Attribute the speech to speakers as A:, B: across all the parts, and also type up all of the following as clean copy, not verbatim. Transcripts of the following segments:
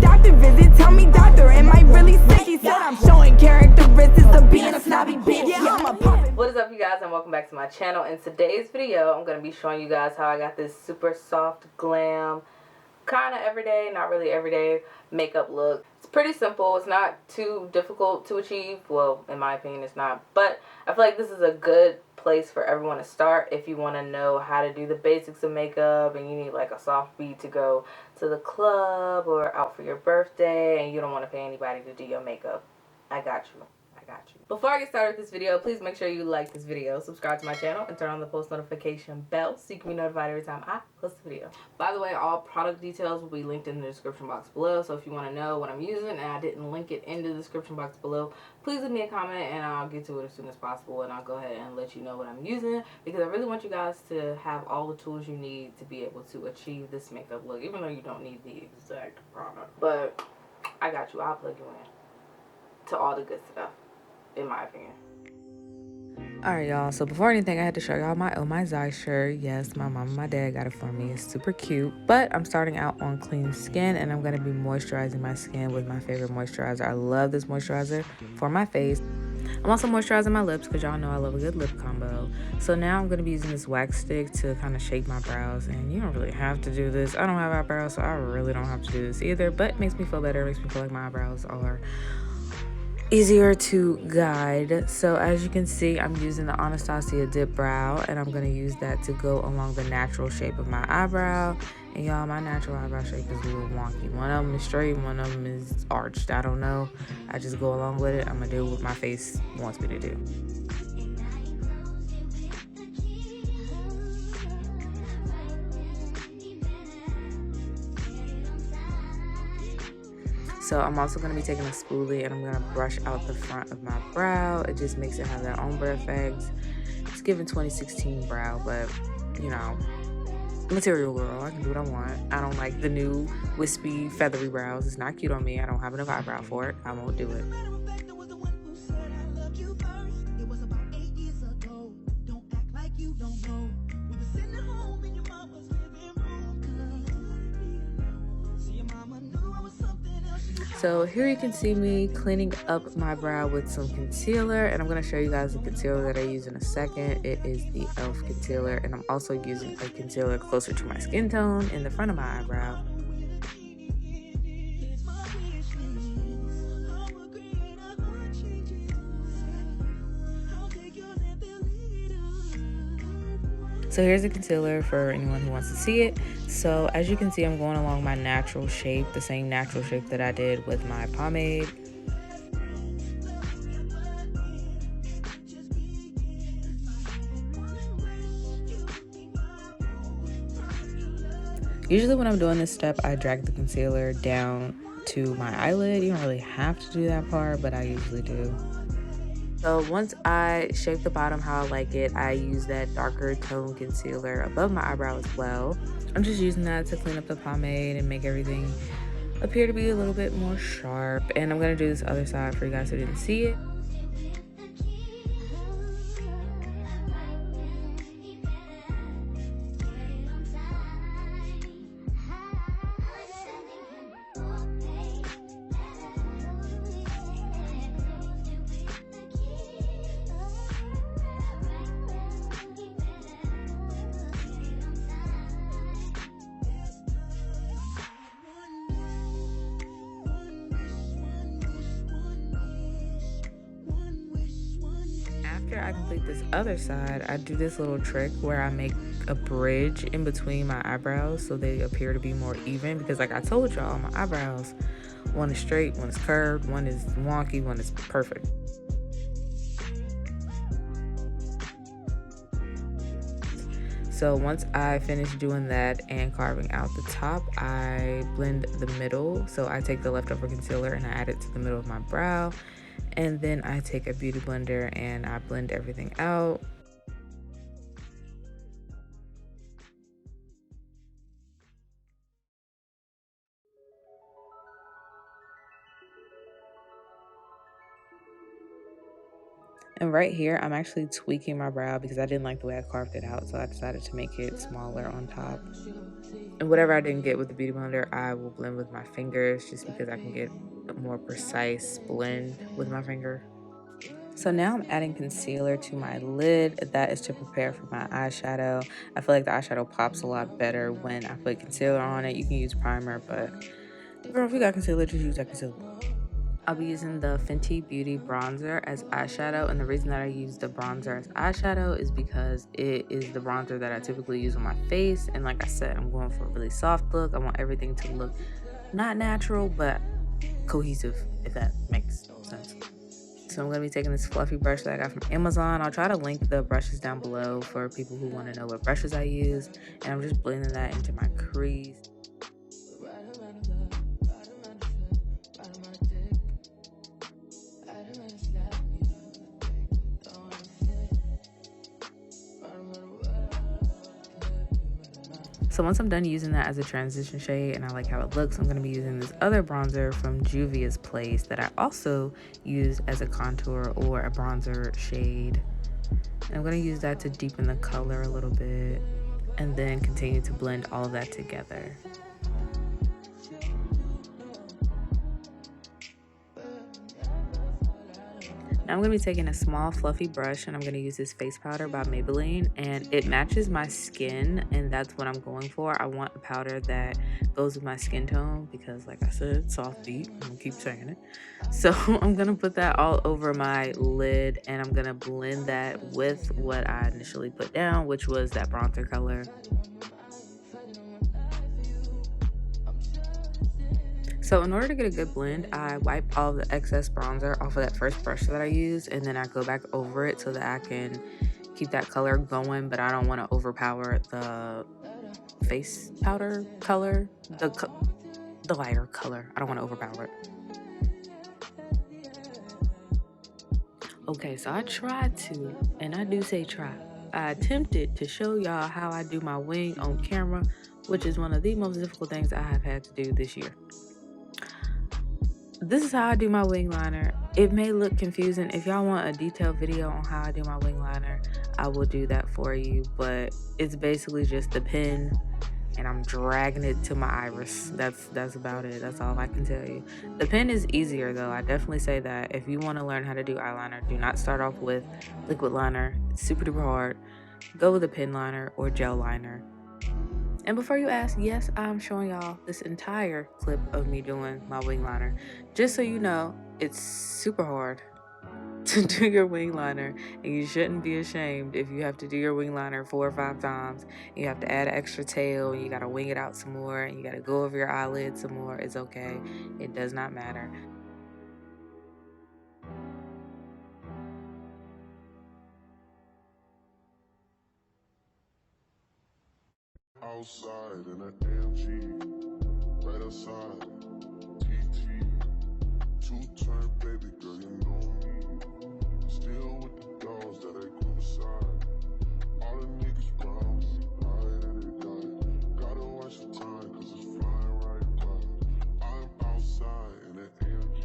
A: doctor visit. Tell me, doctor, am I really sick? He said I'm showing characteristics of being a snobby bitch. Yeah, I'm a puppet.
B: What is up, you guys, and welcome back to my channel. In today's video, I'm going to be showing you guys how I got this super soft glam, kind of everyday, not really everyday makeup look. It's pretty simple. It's not too difficult to achieve. Well, in my opinion, it's not. But I feel like this is a good place for everyone to start if you want to know how to do the basics of makeup and you need like a soft beat to go to the club or out for your birthday and you don't want to pay anybody to do your makeup. I got you. Before I get started with this video, please make sure you like this video, subscribe to my channel, and turn on the post notification bell so you can be notified every time I post a video. By the way, all product details will be linked in the description box below, so if you want to know what I'm using and I didn't link it in the description box below, please leave me a comment and I'll get to it as soon as possible, and I'll go ahead and let you know what I'm using, because I really want you guys to have all the tools you need to be able to achieve this makeup look, even though you don't need the exact product. But I got you. I'll plug you in to all the good stuff, in my opinion. Alright, y'all, so before anything, I had to show y'all my Oh My Zai shirt. Yes, my mom and my dad got it for me. It's super cute. But I'm starting out on clean skin, and I'm going to be moisturizing my skin with my favorite moisturizer. I love this moisturizer for my face. I'm also moisturizing my lips because y'all know I love a good lip combo. So now I'm going to be using this wax stick to kind of shape my brows. And you don't really have to do this. I don't have eyebrows, so I really don't have to do this either. But it makes me feel better. It makes me feel like my eyebrows are easier to guide. So as you can see, I'm using the Anastasia Dip Brow, and I'm going to use that to go along the natural shape of my eyebrow. And y'all, my natural eyebrow shape is a little wonky. One of them is straight, one of them is arched. I don't know. I just go along with it. I'm going to do what my face wants me to do. So I'm also going to be taking a spoolie and I'm going to brush out the front of my brow. It just makes it have that ombre effect. It's giving 2016 brow, but you know, material girl, I can do what I want. I don't like the new wispy feathery brows. It's not cute on me. I don't have enough eyebrow for it. I won't do it. So here you can see me cleaning up my brow with some concealer, and I'm going to show you guys the concealer that I use in a second. It is the e.l.f. concealer, and I'm also using a concealer closer to my skin tone in the front of my eyebrow. So here's the concealer for anyone who wants to see it. So as you can see, I'm going along my natural shape, the same natural shape that I did with my pomade. Usually when I'm doing this step, I drag the concealer down to my eyelid. You don't really have to do that part, but I usually do. So once I shape the bottom how I like it, I use that darker tone concealer above my eyebrow as well. I'm just using that to clean up the pomade and make everything appear to be a little bit more sharp. And I'm going to do this other side for you guys who didn't see it. After I complete this other side, I do this little trick where I make a bridge in between my eyebrows so they appear to be more even, because like I told y'all, my eyebrows, one is straight, one is curved, one is wonky, one is perfect. So once I finish doing that and carving out the top, I blend the middle. So I take the leftover concealer and I add it to the middle of my brow. And then I take a beauty blender and I blend everything out. And right here, I'm actually tweaking my brow because I didn't like the way I carved it out, so I decided to make it smaller on top. And whatever I didn't get with the Beauty Blender, I will blend with my fingers just because I can get a more precise blend with my finger. So now I'm adding concealer to my lid. That is to prepare for my eyeshadow. I feel like the eyeshadow pops a lot better when I put concealer on it. You can use primer, but girl, if you got concealer, just use that concealer. I'll be using the Fenty Beauty bronzer as eyeshadow, and the reason that I use the bronzer as eyeshadow is because it is the bronzer that I typically use on my face. And like I said, I'm going for a really soft look. I want everything to look not natural, but cohesive, if that makes sense. So I'm going to be taking this fluffy brush that I got from Amazon. I'll try to link the brushes down below for people who want to know what brushes I use. And I'm just blending that into my crease. So once I'm done using that as a transition shade and I like how it looks, I'm going to be using this other bronzer from Juvia's Place that I also use as a contour or a bronzer shade. And I'm going to use that to deepen the color a little bit and then continue to blend all of that together. Now I'm going to be taking a small fluffy brush and I'm going to use this face powder by Maybelline, and it matches my skin, and that's what I'm going for. I want a powder that goes with my skin tone because, like I said, soft beat. I'm going to keep saying it. So I'm going to put that all over my lid and I'm going to blend that with what I initially put down, which was that bronzer color. So in order to get a good blend, I wipe all the excess bronzer off of that first brush that I used, and then I go back over it so that I can keep that color going, but I don't want to overpower the face powder color, the lighter color. I don't want to overpower it. Okay, so I tried to, and I do say try, I attempted to show y'all how I do my wing on camera, which is one of the most difficult things I have had to do this year. This is how I do my wing liner. It may look confusing. If y'all want a detailed video on how I do my wing liner, I will do that for you, but it's basically just the pen and I'm dragging it to my iris. That's about it. That's all I can tell you. The pen is easier though. I definitely say that. If you want to learn how to do eyeliner, do not start off with liquid liner. It's super duper hard. Go with a pen liner or gel liner. And before you ask, yes, I'm showing y'all this entire clip of me doing my wing liner. Just so you know, it's super hard to do your wing liner, and you shouldn't be ashamed if you have to do your wing liner 4 or 5 times. You have to add an extra tail, and you gotta wing it out some more, and you gotta go over your eyelid some more. It's okay. It does not matter.
C: Outside in an AMG, right outside, TT, 2-turn baby girl, you know me. Still with the dogs that I grew beside. All the niggas brown, high and they die. Gotta watch the time, cause it's flying right by. I'm outside in an AMG,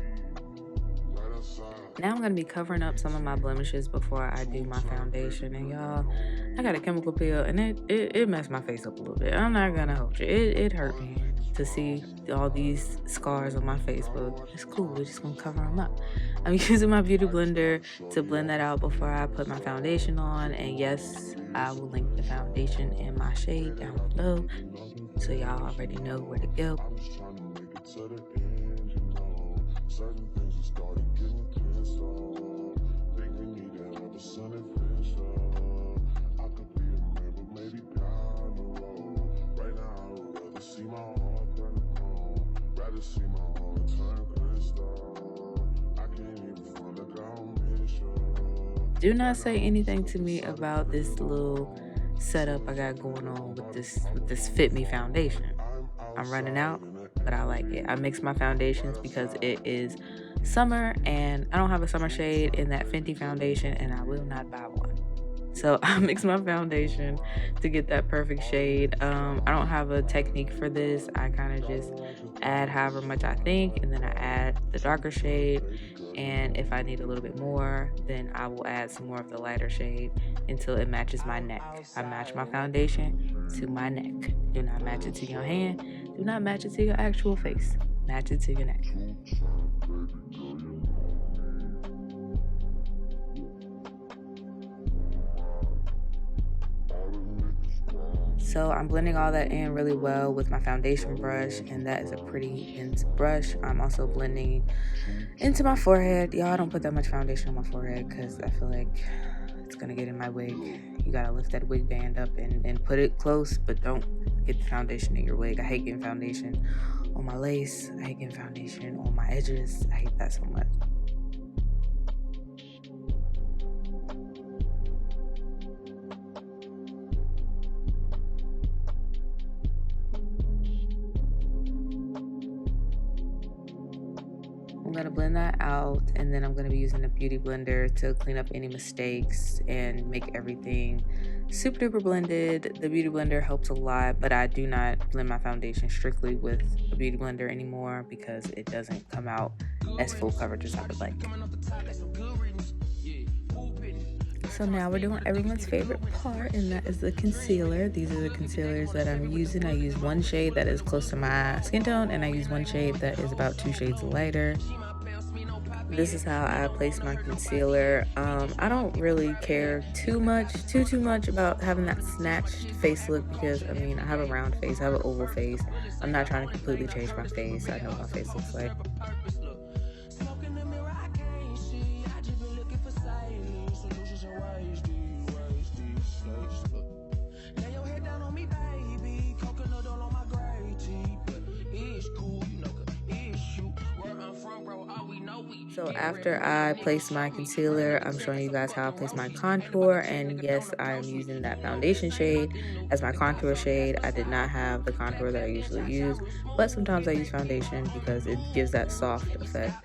C: right outside.
B: Now I'm going to be covering up some of my blemishes before I do my foundation. And y'all, I got a chemical peel and it messed my face up a little bit. I'm not going to hold you. It hurt me to see all these scars on my face, but it's cool. We're just going to cover them up. I'm using my beauty blender to blend that out before I put my foundation on. And yes, I will link the foundation and my shade down below so y'all already know where to go.
C: Certain things have started getting pissed off. Think we need to have a son and fish up. I could be a man, but maybe down the road. Right now, I would rather see my heart turn to chrome. Rather see my heart turn crystal. I can't even find a combination.
B: Do not say anything to me about this little setup I got going on with this Fit Me foundation. I'm running out, but I like it. I mix my foundations because it is summer and I don't have a summer shade in that Fenty foundation, and I will not buy one. So I mix my foundation to get that perfect shade. I don't have a technique for this. I kind of just add however much I think, and then I add the darker shade. And if I need a little bit more, then I will add some more of the lighter shade until it matches my neck. I match my foundation to my neck. Do not match it to your hand. Do not match it to your actual face. Match it to your neck. So I'm blending all that in really well with my foundation brush, and that is a pretty dense brush. I'm also blending into my forehead. Y'all, don't put that much foundation on my forehead because I feel like it's gonna get in my wig. You gotta lift that wig band up and put it close, but don't get the foundation in your wig. I hate getting foundation on my lace. I hate getting foundation on my edges. I hate that so much. I'm going to blend that out, and then I'm going to be using a beauty blender to clean up any mistakes and make everything super duper blended. The beauty blender helps a lot, but I do not blend my foundation strictly with a beauty blender anymore because it doesn't come out as full coverage as I would like. So now we're doing everyone's favorite part, and that is the concealer. These are the concealers that I'm using. I use one shade that is close to my skin tone, and I use one shade that is about 2 shades lighter. This is how I place my concealer. I don't really care too much about having that snatched face look because, I mean, I have a round face, I have an oval face. I'm not trying to completely change my face. I know what my face looks like. So after I place my concealer, I'm showing you guys how I place my contour, and yes, I'm using that foundation shade as my contour shade. I did not have the contour that I usually use, but sometimes I use foundation because it gives that soft effect.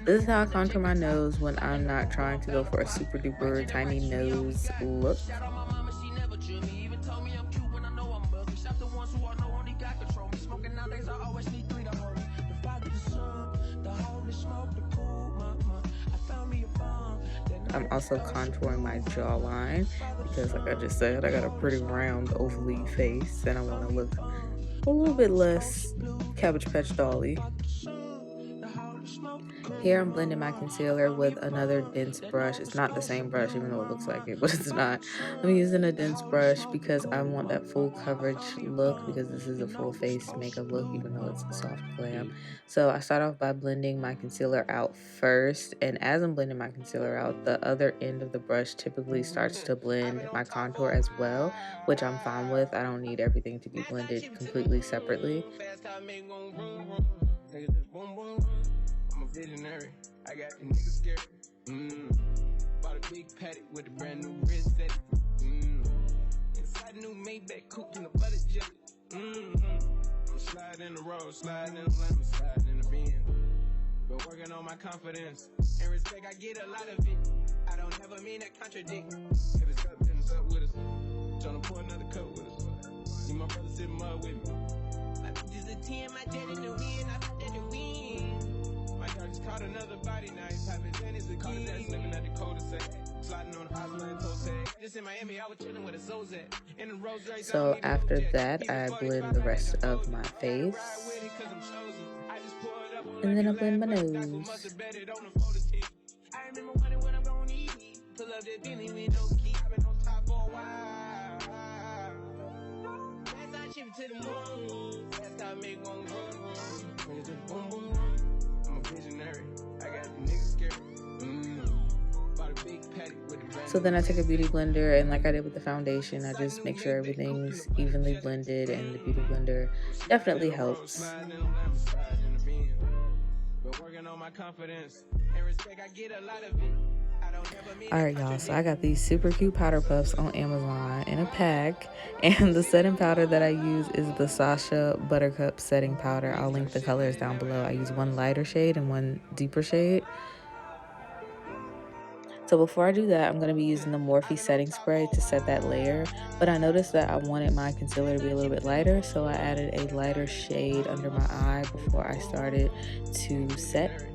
B: This is how I contour my nose when I'm not trying to go for a super duper tiny nose look. I'm also contouring my jawline because, like I just said, I got a pretty round ovally face and I want to look a little bit less Cabbage Patch Dolly. Here I'm blending my concealer with another dense brush. It's not the same brush, even though it looks like it, but it's not. I'm using a dense brush because I want that full coverage look, because this is a full face makeup look, even though it's a soft glam. So I start off by blending my concealer out first, and as I'm blending my concealer out, the other end of the brush typically starts to blend my contour as well, which I'm fine with. I don't need everything to be blended completely separately. Visionary, I got the niggas scared. Bought a big patty with a brand new wrist set. Inside new Maybach coupe in the butter jet. I'm sliding in the road, sliding in the lane, sliding in the bin. Been working on my confidence and respect. I get a lot of it. I don't ever mean to contradict. If it's up, then it's up with us. Tryna pour another cup with us. See my brother sitting mud with me. My bitch is a 10, my dad in the wind, I got that the wind. I just caught another body now. He's popping tennis with kids. Living at the cul-de-sac. Sliding on the Osman Tose. Just in Miami, I was chilling with a Zozat. In the Rose Race. So after that, I blend the rest of my face. And then I blend my nose. I remember wondering what I'm gonna eat. Pull up that Bentley with no key. I've been on top for a while. That's how I ship it to the moon. That's how I make one grow. Boom, boom. So then I take a beauty blender, and like I did with the foundation, I just make sure everything's evenly blended, and the beauty blender definitely helps. Alright y'all, so I got these super cute powder puffs on Amazon in a pack, and the setting powder that I use is the Sasha Buttercup setting powder. I'll link the colors down below. I use one lighter shade and one deeper shade. So before I do that, I'm going to be using the Morphe setting spray to set that layer. But I noticed that I wanted my concealer to be a little bit lighter, so I added a lighter shade under my eye before I started to set.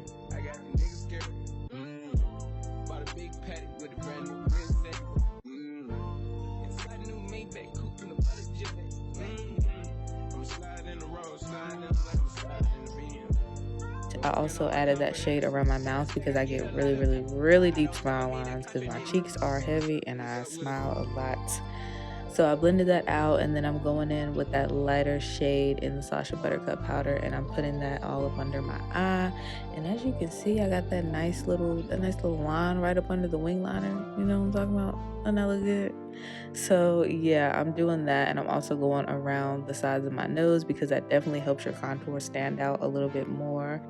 B: I also added that shade around my mouth because I get really deep smile lines because my cheeks are heavy and I smile a lot. So I blended that out, and then I'm going in with that lighter shade in the Sacha Buttercup powder, and I'm putting that all up under my eye. And as you can see, I got that nice little line right up under the wing liner. You know what I'm talking about? Doesn't that look good? So yeah, I'm doing that, and I'm also going around the sides of my nose because that definitely helps your contour stand out a little bit more.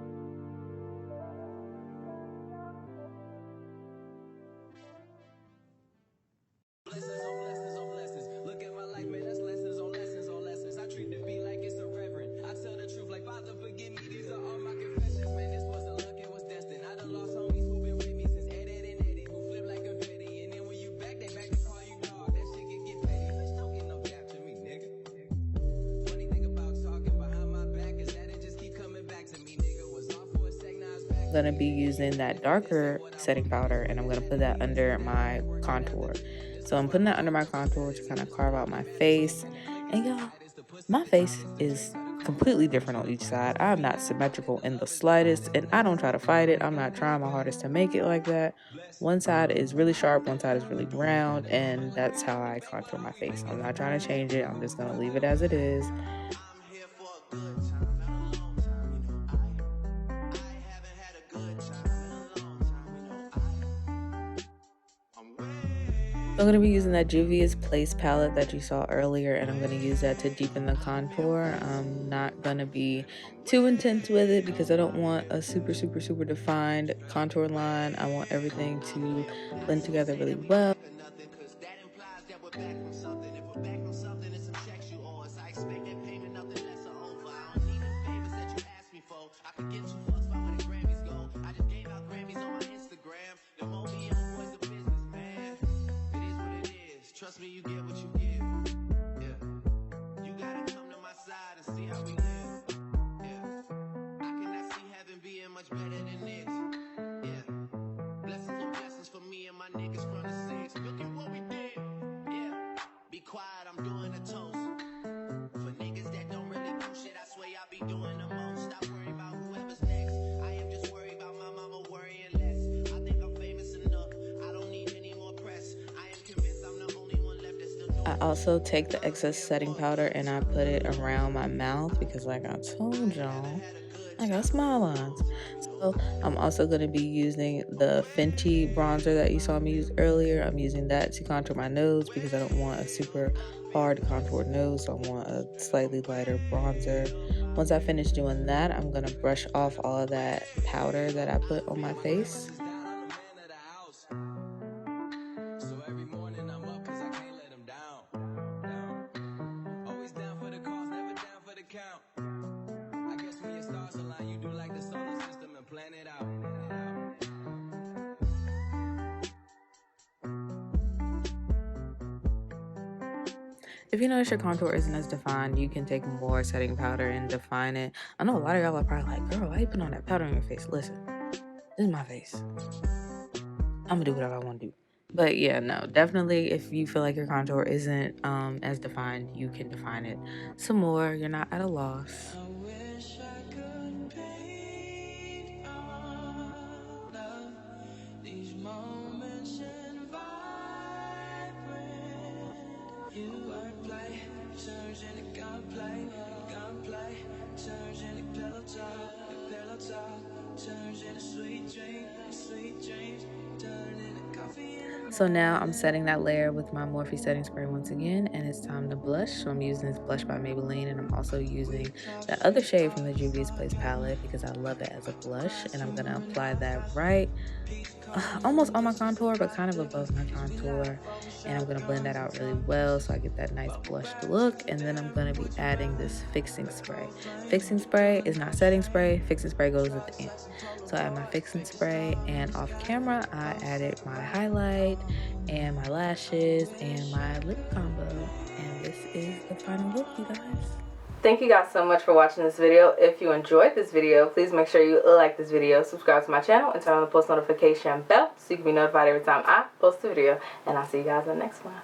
B: I'm going to be using that darker setting powder, and I'm going to put that under my contour. So I'm putting that under my contour to kind of carve out my face. And y'all, my face is completely different on each side. I'm not symmetrical in the slightest, and I don't try to fight it. I'm not trying my hardest to make it like that. One side is really sharp, one side is really round, and that's how I contour my face. I'm not trying to change it. I'm just going to leave it as it is. I'm going to be using that Juvia's Place palette that you saw earlier, and I'm going to use that to deepen the contour. I'm not going to be too intense with it because I don't want a super defined contour line. I want everything to blend together really well. Trust me, you get what you give. Yeah. You gotta come to my side and see how we live. Yeah. I cannot see heaven being much better than this. Yeah. Blessings on blessings for me and my niggas from the six. Look at what we did. Yeah. Be quiet, I'm doing a toast. For niggas that don't really do shit, I swear I be doing the most. Stop worrying about whoever's next. I am just worried about my mama worrying less. I think I'm famous enough. I don't need any more press. I am convinced I'm the only one left that's still doing. I also take the excess setting powder and I put it around my mouth because, like I told y'all, I got smile lines. So I'm also going to be using the Fenty bronzer that you saw me use earlier. I'm using that to contour my nose because I don't want a super hard contoured nose. So I want a slightly lighter bronzer. Once I finish doing that, I'm going to brush off all of that powder that I put on my face. If you notice your contour isn't as defined, you can take more setting powder and define it. I know a lot of y'all are probably like, girl, why you putting on that powder on your face? Listen, this is my face. I'm gonna do whatever I want to do. But yeah, no, definitely if you feel like your contour isn't as defined, you can define it some more. You're not at a loss. So now I'm setting that layer with my Morphe setting spray once again, and it's time to blush. So I'm using this blush by Maybelline, and I'm also using that other shade from the Juvia's Place palette because I love it as a blush, and I'm gonna apply that right almost on my contour, but kind of above my contour, and I'm gonna blend that out really well so I get that nice blushed look. And then I'm gonna be adding this fixing spray. Fixing spray is not setting spray. Fixing spray goes at the end. So I add my fixing spray, and off camera I added my highlight and my lashes and my lip combo. And this is the final look, you guys. Thank you guys so much for watching this video. If you enjoyed this video, please make sure you like this video, subscribe to my channel, and turn on the post notification bell so you can be notified every time I post a video. And I'll see you guys in the next one.